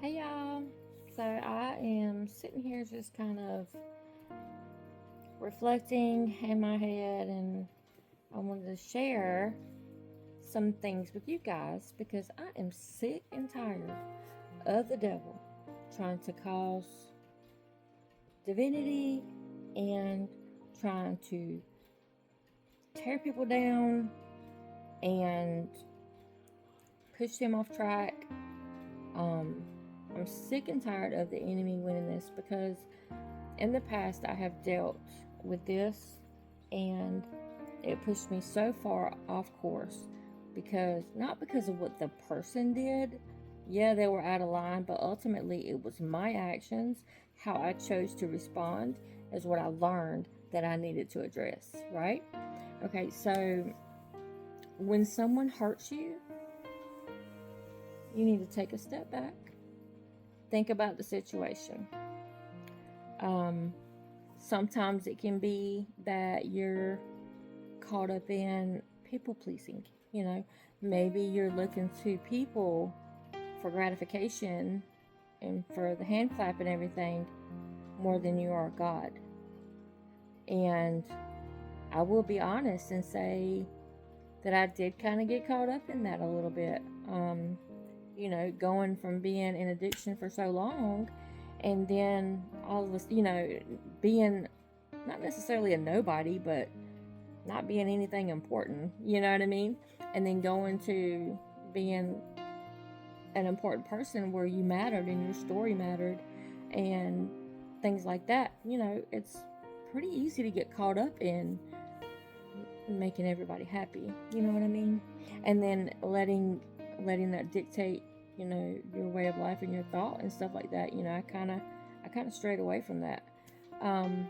Hey y'all. So I am sitting here just kind of reflecting in my head, and I wanted to share some things with you guys because I am sick and tired of the devil trying to cause divinity and trying to tear people down and push them off track. Um, I'm sick and tired of the enemy winning this because in the past I have dealt with this and it pushed me so far off course because not because of what the person did. Yeah, they were out of line, but ultimately it was my actions, how I chose to respond is what I learned that I needed to address, right? Okay, so when someone hurts you, you need to take a step back, think about the situation. Um, Sometimes it can be that you're caught up in people pleasing. You know, maybe you're looking to people for gratification and for the hand clap and everything more than you are God. And I will be honest and say that I did kind of get caught up in that a little bit. Going from being in addiction for so long and then all of us, being not necessarily a nobody, but not being anything important, you know what I mean? And then going to being an important person where you mattered and your story mattered and things like that. It's pretty easy to get caught up in making everybody happy, you know what I mean? And then letting that dictate, your way of life and your thought and stuff like that. I kind of strayed away from that. Um,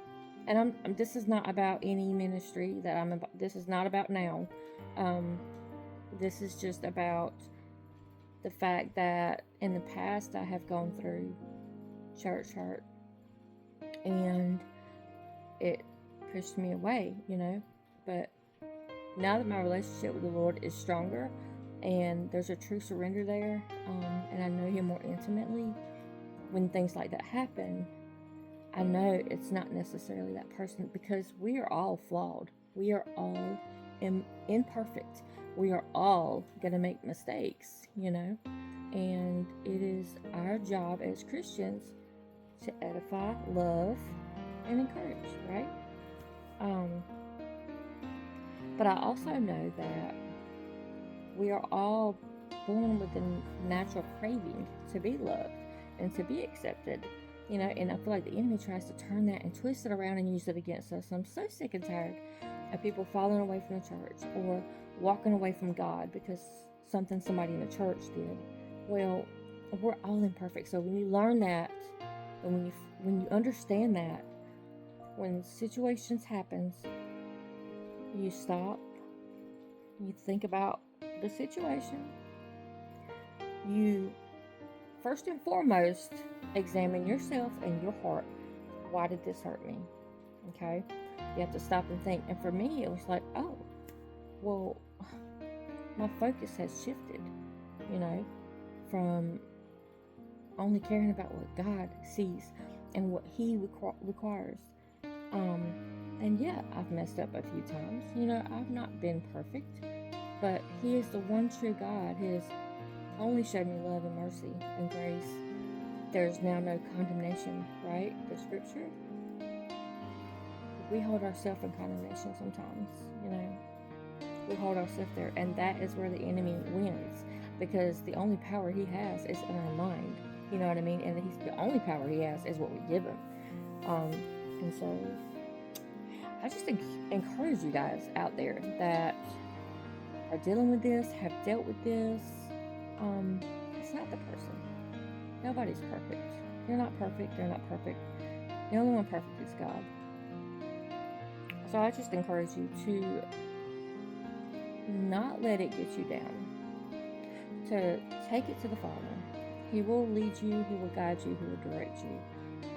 and this is not about any ministry that I'm about. This is not about now. Um, this is just about the fact that in the past I have gone through church hurt and it pushed me away, But now that my relationship with the Lord is stronger and there's a true surrender there, and I know Him more intimately, when things like that happen, I know it's not necessarily that person because we are all flawed. We are all imperfect. We are all going to make mistakes, And it is our job as Christians to edify, love, and encourage, right? Um, but I also know that we are all born with a natural craving to be loved and to be accepted, and I feel like the enemy tries to turn that and twist it around and use it against us. I'm so sick and tired of people falling away from the church or walking away from God because somebody in the church did. Well, we're all imperfect. So when you learn that, and when you understand that, when situations happens, you stop, you think about the situation, you first and foremost examine yourself and your heart. Why did this hurt me? Okay, you have to stop and think. And for me, it was like, oh, well, my focus has shifted, from only caring about what God sees and what He requires. Um, and yeah, I've messed up a few times. I've not been perfect, but He is the one true God. He has only showed me love and mercy and grace. There's now no condemnation, right? The scripture. We hold ourselves in condemnation sometimes, We hold ourselves there, and that is where the enemy wins because the only power he has is in our mind. You know what I mean? And the only power he has is what we give him. And so I just encourage you guys out there that are dealing with this, have dealt with this. It's not the person. Nobody's perfect. You're not perfect. They're not perfect. The only one perfect is God. So I just encourage you to not let it get you down. To take it to the Father. He will lead you. He will guide you. He will direct you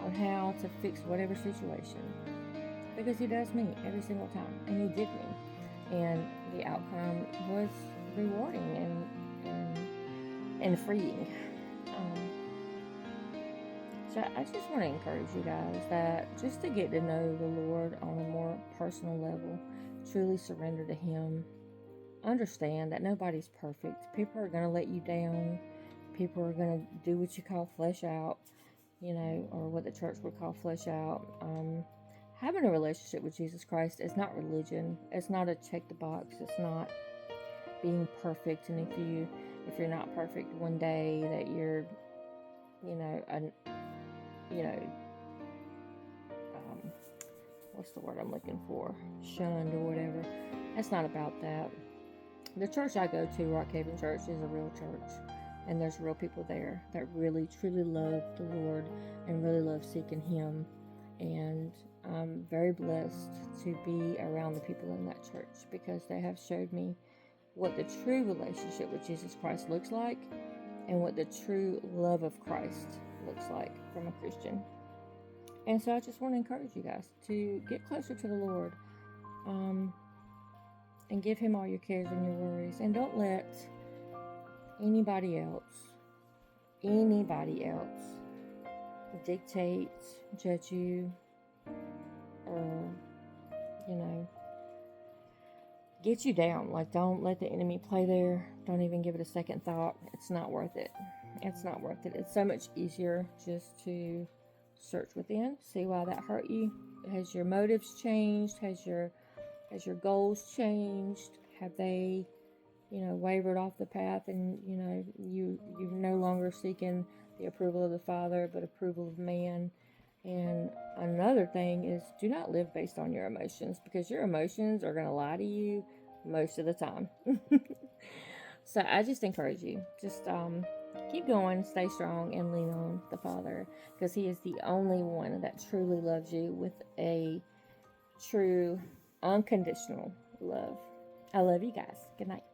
on how to fix whatever situation. Because He does me every single time. And He did me. And the outcome was rewarding and freeing. So I just want to encourage you guys that just to get to know the Lord on a more personal level, truly surrender to Him. Understand that nobody's perfect. People are going to let you down. People are going to do what you call flesh out, or what the church would call flesh out. Having a relationship with Jesus Christ is not religion. It's not a check the box. It's not being perfect. And if you're not perfect one day, that you're, what's the word I'm looking for? Shunned or whatever. That's not about that. The church I go to, Rock Haven Church, is a real church. And there's real people there that really, truly love the Lord and really love seeking Him. And I'm very blessed to be around the people in that church because they have showed me what the true relationship with Jesus Christ looks like and what the true love of Christ looks like from a Christian. And so I just want to encourage you guys to get closer to the Lord, and give Him all your cares and your worries. And don't let anybody else dictate, judge you, or, get you down. Like, don't let the enemy play there. Don't even give it a second thought. It's not worth it. It's not worth it. It's so much easier just to search within, see why that hurt you. Has your motives changed? Has your goals changed? Have they, wavered off the path, and you're no longer seeking the approval of the Father, but approval of man? And another thing is, do not live based on your emotions, because your emotions are going to lie to you most of the time. So I just encourage you, just keep going, stay strong, and lean on the Father, because He is the only one that truly loves you with a true, unconditional love. I love you guys. Good night.